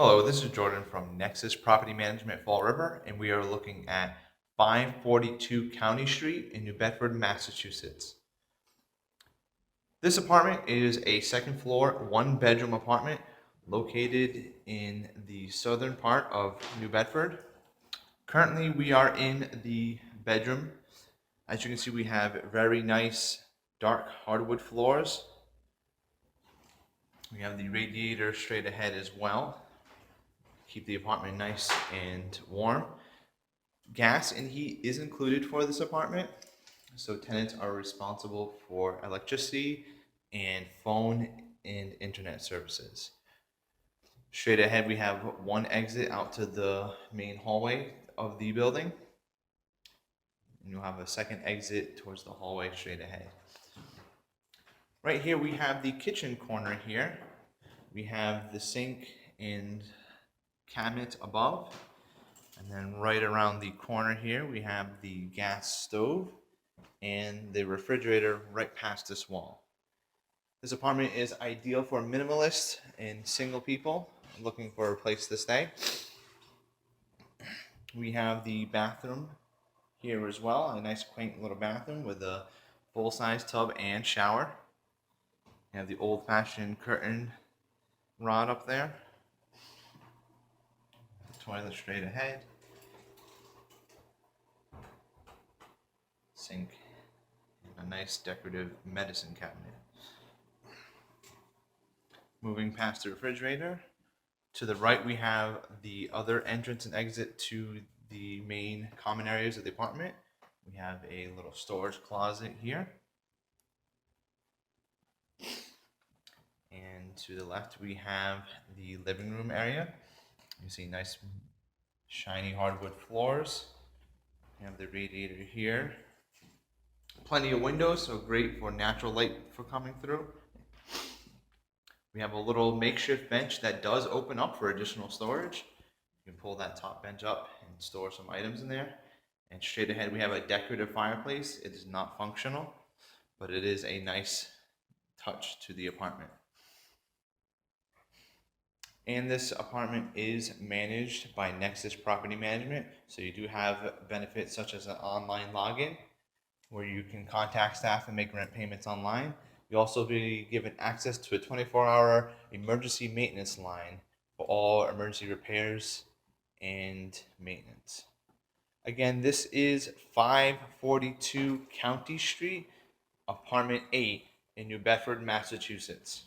Hello, this is Jordan from Nexus Property Management Fall River, and we are looking at 542 County Street in New Bedford, Massachusetts. This apartment is a second floor, one bedroom apartment located in the southern part of New Bedford. Currently, we are in the bedroom. As you can see, we have very nice dark hardwood floors. We have the radiator straight ahead as well. Keep the apartment nice and warm. Gas and heat is included for this apartment, so tenants are responsible for electricity and phone and internet services. Straight ahead, we have one exit out to the main hallway of the building, and you'll have a second exit towards the hallway straight ahead. Right here, we have the kitchen corner here. We have the sink and cabinet above. And then right around the corner here, we have the gas stove and the refrigerator right past this wall. This apartment is ideal for minimalists and single people looking for a place to stay. We have the bathroom here as well, a nice quaint little bathroom with a full-size tub and shower. You have the old-fashioned curtain rod up there. The toilet straight ahead. Sink, and a nice decorative medicine cabinet. Moving past the refrigerator, to the right we have the other entrance and exit to the main common areas of the apartment. We have a little storage closet here. And to the left we have the living room area. You see nice shiny hardwood floors. We have the radiator here. Plenty of windows, so great for natural light for coming through. We have a little makeshift bench that does open up for additional storage. You can pull that top bench up and store some items in there. And straight ahead we have a decorative fireplace. It is not functional, but it is a nice touch to the apartment. And this apartment is managed by Nexus Property Management, so you do have benefits such as an online login where you can contact staff and make rent payments online. You'll also be given access to a 24-hour emergency maintenance line for all emergency repairs and maintenance. Again, this is 542 County Street, Apartment 8 in New Bedford, Massachusetts.